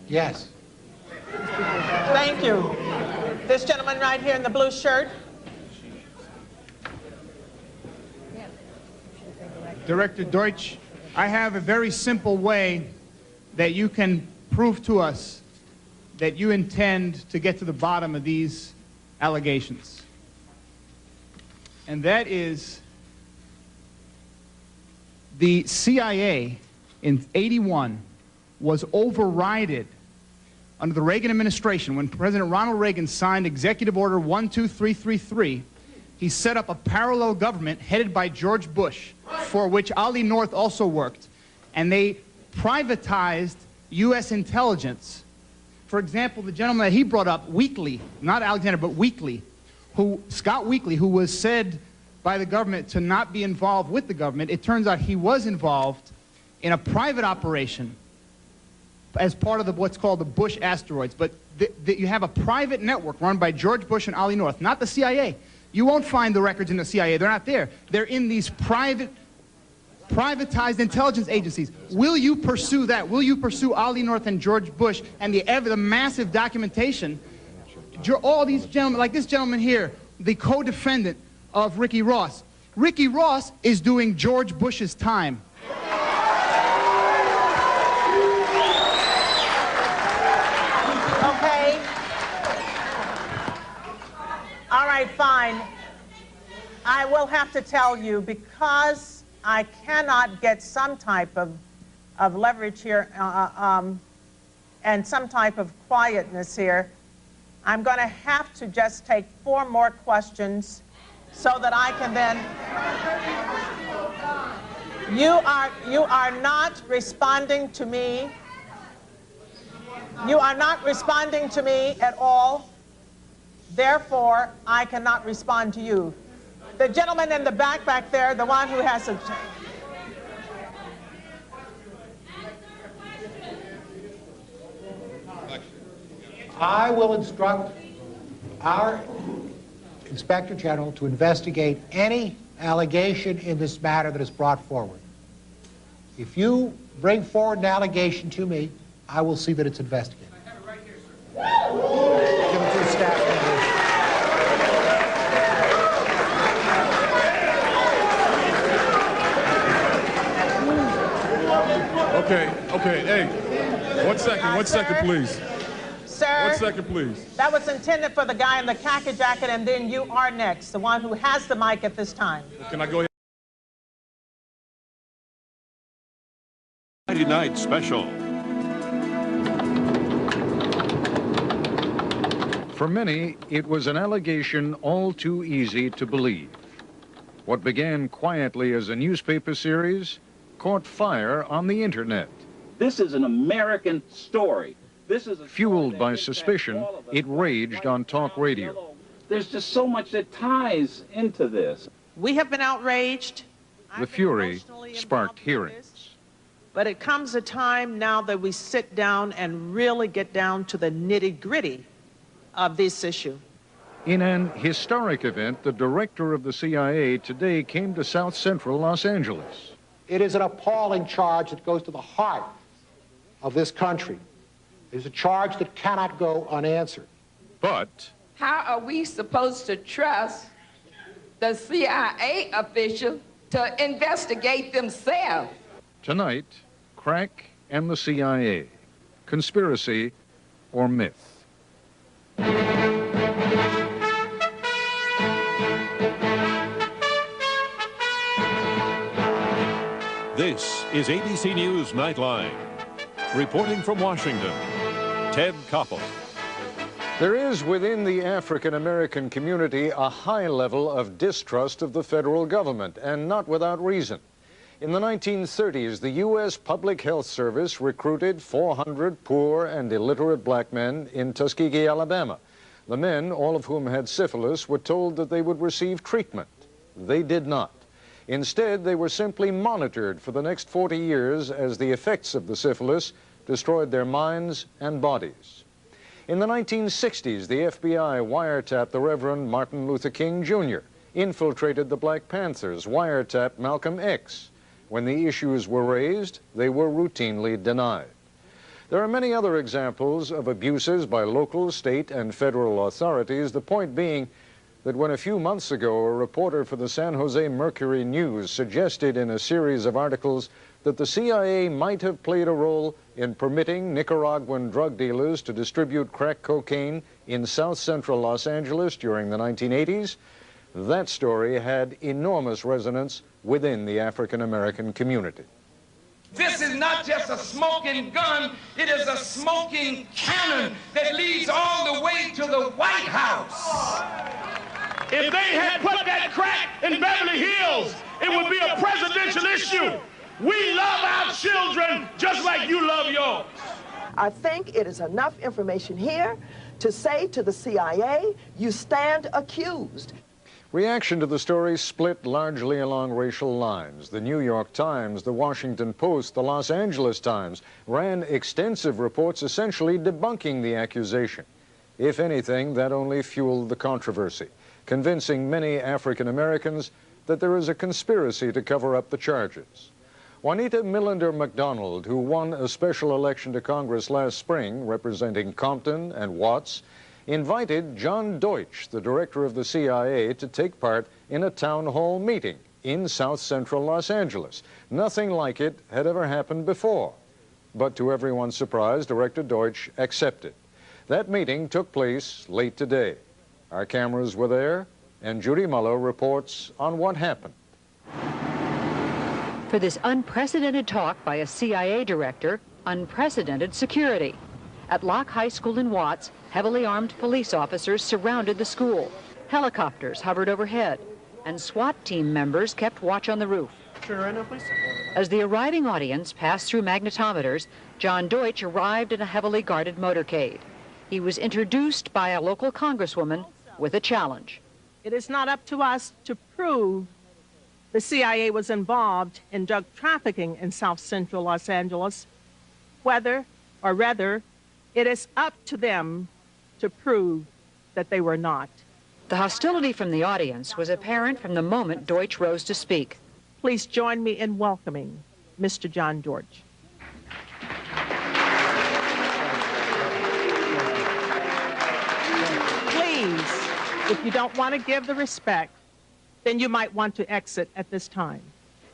Yes. Thank you. This gentleman right here in the blue shirt. Director Deutsch, I have a very simple way that you can prove to us that you intend to get to the bottom of these allegations. And that is the CIA in '81 was overrided under the Reagan administration. When President Ronald Reagan signed Executive Order 12333, he set up a parallel government headed by George Bush, for which Ali North also worked, and they privatized U.S. intelligence. For example, the gentleman that he brought up, Weakley, not Alexander, but Weakley, Scott Weakley, who was said by the government to not be involved with the government, it turns out he was involved in a private operation as part of what's called the Bush asteroids. But you have a private network run by George Bush and Ali North, not the CIA. You won't find the records in the CIA. They're not there. They're in these privatized intelligence agencies. Will you pursue that? Will you pursue Ali North and George Bush and the massive documentation? All these gentlemen, like this gentleman here, the co-defendant of Ricky Ross. Ricky Ross is doing George Bush's time. Okay. All right, fine. I will have to tell you, because I cannot get some type of leverage here and some type of quietness here, I'm going to have to just take 4 more questions so that I can then... You are not responding to me. You are not responding to me at all. Therefore, I cannot respond to you. The gentleman in the back there, the one who has a... I will instruct our Inspector General to investigate any allegation in this matter that is brought forward. If you bring forward an allegation to me, I will see that it's investigated. I have it right here, sir. Give it to the staff members. Okay, hey, 1 second, please. Sir, 1 second, please. That was intended for the guy in the khaki jacket, and then you are next, the one who has the mic at this time. Can I go ahead? Friday Night Special. For many, it was an allegation all too easy to believe. What began quietly as a newspaper series caught fire on the internet. This is an American story. This is Fueled by suspicion, it raged on talk radio. There's just so much that ties into this. We have been outraged. The fury sparked hearings. But it comes a time now that we sit down and really get down to the nitty-gritty of this issue. In an historic event, the director of the CIA today came to South Central Los Angeles. It is an appalling charge that goes to the heart of this country. It is a charge that cannot go unanswered. But how are we supposed to trust the CIA official to investigate themselves? tonight, crack and the CIA, conspiracy or myth. This is ABC News Nightline. Reporting from Washington, Ted Koppel. There is within the African-American community a high level of distrust of the federal government, and not without reason. In the 1930s, the U.S. Public Health Service recruited 400 poor and illiterate black men in Tuskegee, Alabama. The men, all of whom had syphilis, were told that they would receive treatment. They did not. Instead, they were simply monitored for the next 40 years as the effects of the syphilis destroyed their minds and bodies. In the 1960s, the FBI wiretapped the Reverend Martin Luther King Jr., infiltrated the Black Panthers, wiretapped Malcolm X. When the issues were raised, they were routinely denied. There are many other examples of abuses by local, state, and federal authorities, the point being that when a few months ago a reporter for the San Jose Mercury News suggested in a series of articles that the CIA might have played a role in permitting Nicaraguan drug dealers to distribute crack cocaine in south central Los Angeles during the 1980s, that story had enormous resonance within the African American community. This is not just a smoking gun, it is a smoking cannon that leads all the way to the White House. If they had put that crack in Beverly Hills, it would be a presidential issue. We love our children just like you love yours. I think it is enough information here to say to the CIA, you stand accused. Reaction to the story split largely along racial lines. The New York Times, the Washington Post, the Los Angeles Times ran extensive reports essentially debunking the accusation. If anything, that only fueled the controversy, convincing many African Americans that there is a conspiracy to cover up the charges. Juanita Millender McDonald, who won a special election to Congress last spring representing Compton and Watts, invited John Deutsch, the director of the CIA, to take part in a town hall meeting in south central Los Angeles. Nothing like it had ever happened before. But to everyone's surprise, Director Deutsch accepted. That meeting took place late today. Our cameras were there, and Judy Mullo reports on what happened. For this unprecedented talk by a CIA director, unprecedented security. At Locke High School in Watts, heavily armed police officers surrounded the school. Helicopters hovered overhead, and SWAT team members kept watch on the roof. Turn around now, please. As the arriving audience passed through magnetometers, John Deutsch arrived in a heavily guarded motorcade. He was introduced by a local congresswoman with a challenge. It is not up to us to prove the CIA was involved in drug trafficking in south central Los Angeles, whether, or rather, it is up to them to prove that they were not. The hostility from the audience was apparent from the moment Deutsch rose to speak. Please join me in welcoming Mr. John Deutsch. Please, if you don't want to give the respect, then you might want to exit at this time.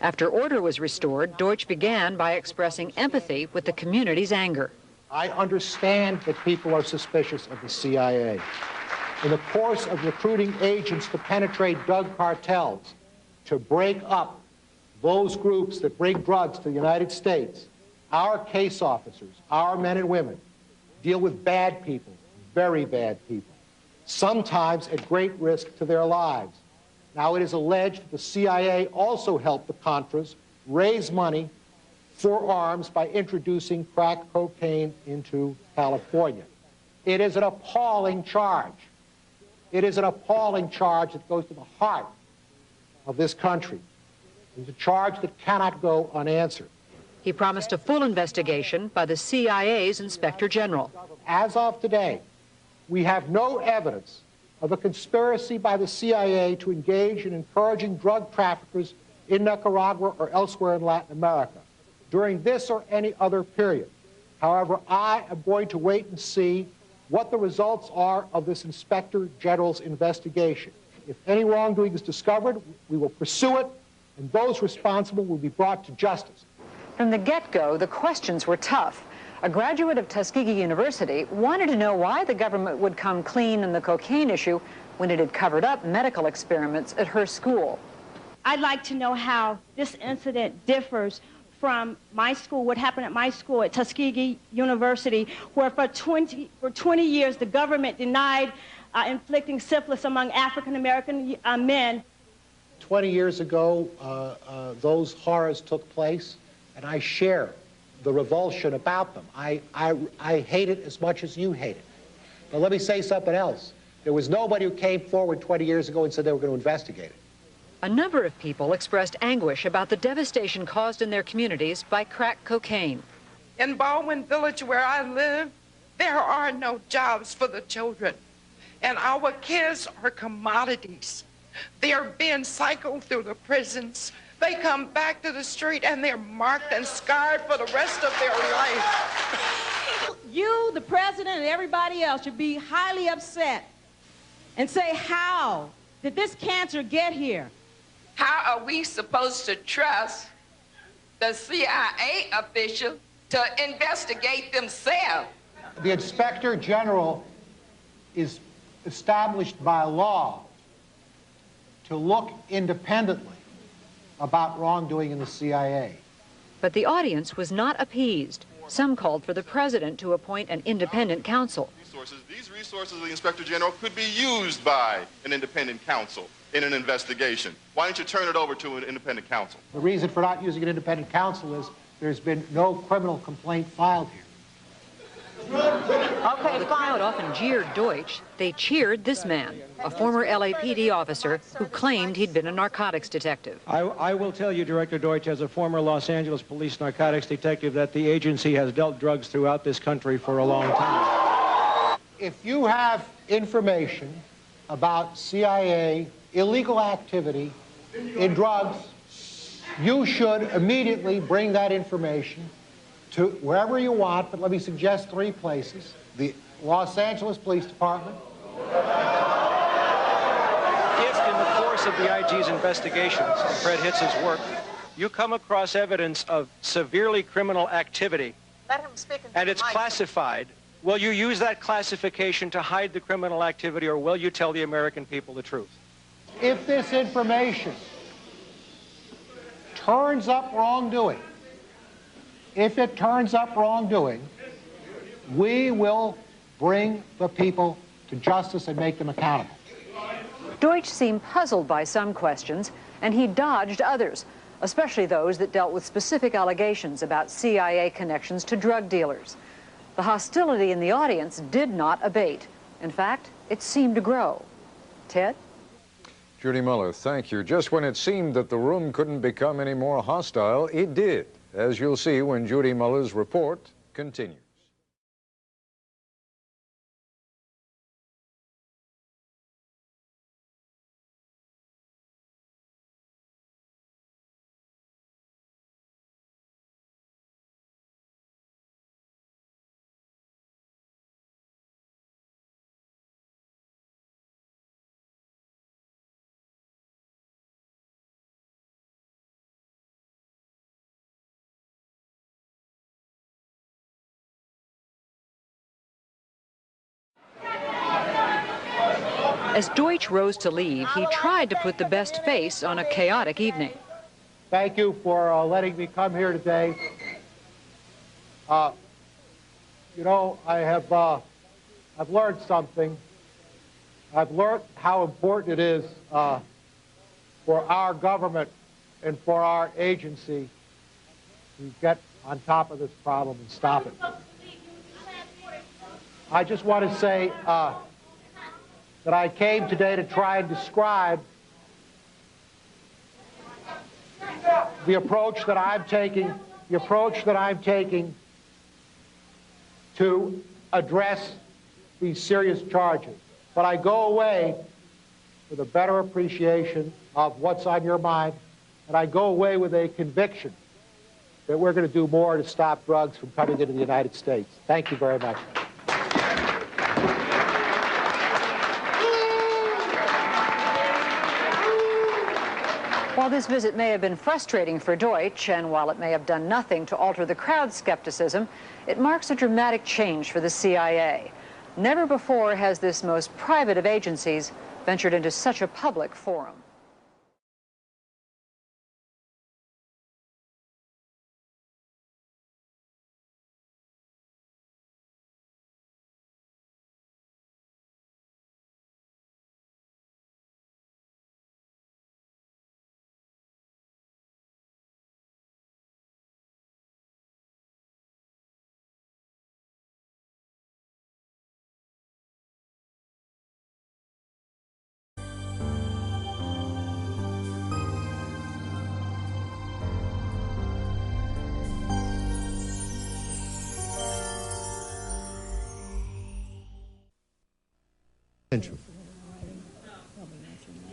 After order was restored, Deutsch began by expressing empathy with the community's anger. I understand that people are suspicious of the CIA. In the course of recruiting agents to penetrate drug cartels, to break up those groups that bring drugs to the United States, our case officers, our men and women, deal with bad people, very bad people, sometimes at great risk to their lives. Now, it is alleged that the CIA also helped the Contras raise money for arms by introducing crack cocaine into California. It is an appalling charge. It is an appalling charge that goes to the heart of this country. It's a charge that cannot go unanswered. He promised a full investigation by the CIA's Inspector General. As of today, we have no evidence of a conspiracy by the CIA to engage in encouraging drug traffickers in Nicaragua or elsewhere in Latin America during this or any other period. However, I am going to wait and see what the results are of this Inspector General's investigation. If any wrongdoing is discovered, we will pursue it, and those responsible will be brought to justice. From the get-go, the questions were tough. A graduate of Tuskegee University wanted to know why the government would come clean on the cocaine issue when it had covered up medical experiments at her school. I'd like to know how this incident differs from my school, what happened at my school at Tuskegee University, where for 20 years the government denied inflicting syphilis among African-American men. 20 years ago, those horrors took place, and I share the revulsion about them. I hate it as much as you hate it. But let me say something else. There was nobody who came forward 20 years ago and said they were going to investigate it. A number of people expressed anguish about the devastation caused in their communities by crack cocaine. In Baldwin Village, where I live, there are no jobs for the children, and our kids are commodities. They are being cycled through the prisons They come back to the street and they're marked and scarred for the rest of their life. You, the president, and everybody else should be highly upset and say, how did this cancer get here? How are we supposed to trust the CIA official to investigate themselves? The Inspector General is established by law to look independently about wrongdoing in the CIA. But the audience was not appeased. Some called for the president to appoint an independent counsel. These resources of the Inspector General could be used by an independent counsel in an investigation. Why don't you turn it over to an independent counsel? The reason for not using an independent counsel is there's been no criminal complaint filed here. While the crowd often jeered Deutsch, they cheered this man, a former LAPD officer who claimed he'd been a narcotics detective. I will tell you, Director Deutsch, as a former Los Angeles police narcotics detective, that the agency has dealt drugs throughout this country for a long time. If you have information about CIA illegal activity in drugs, you should immediately bring that information to wherever you want, but let me suggest 3 places. The Los Angeles Police Department. If in the course of the IG's investigations, Fred Hitz's work, you come across evidence of severely criminal activity, Let him speak into and the it's mic. classified, will you use that classification to hide the criminal activity, or will you tell the American people the truth? If this information turns up wrongdoing, if it turns up wrongdoing, we will bring the people to justice and make them accountable. Deutsch seemed puzzled by some questions, and he dodged others, especially those that dealt with specific allegations about CIA connections to drug dealers. The hostility in the audience did not abate. In fact, it seemed to grow. Ted? Judy Muller, thank you. Just when it seemed that the room couldn't become any more hostile, it did, as you'll see when Judy Muller's report continues. As Deutsch rose to leave, he tried to put the best face on a chaotic evening. Thank you for letting me come here today. You know, I've learned something. I've learned how important it is for our government and for our agency to get on top of this problem and stop it. I just want to say that I came today to try and describe the approach that I'm taking, to address these serious charges. But I go away with a better appreciation of what's on your mind, and I go away with a conviction that we're going to do more to stop drugs from coming into the United States. Thank you very much. While this visit may have been frustrating for Deutsch, and while it may have done nothing to alter the crowd's skepticism, it marks a dramatic change for the CIA. Never before has this most private of agencies ventured into such a public forum.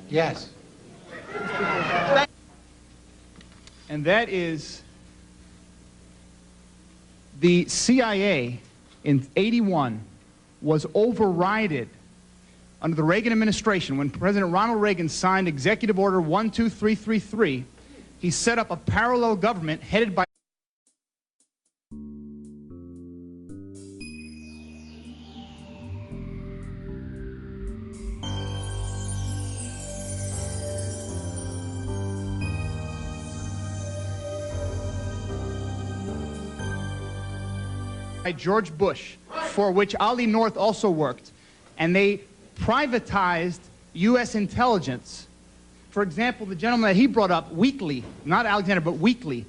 Yes. and that is the CIA in '81 was overrided under the Reagan administration. When President Ronald Reagan signed Executive Order 12333, he set up a parallel government headed by George Bush, for which Ali North also worked, and they privatized U.S. intelligence. For example, the gentleman that he brought up, Weakley, not Alexander, but Weakley,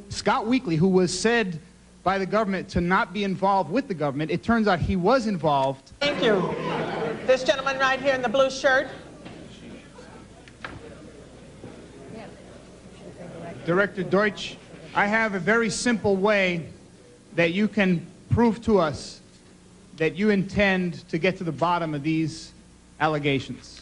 Scott Weakley, who was said by the government to not be involved with the government, it turns out he was involved. Thank you. This gentleman right here in the blue shirt. Director Deutsch, I have a very simple way that you can prove to us that you intend to get to the bottom of these allegations.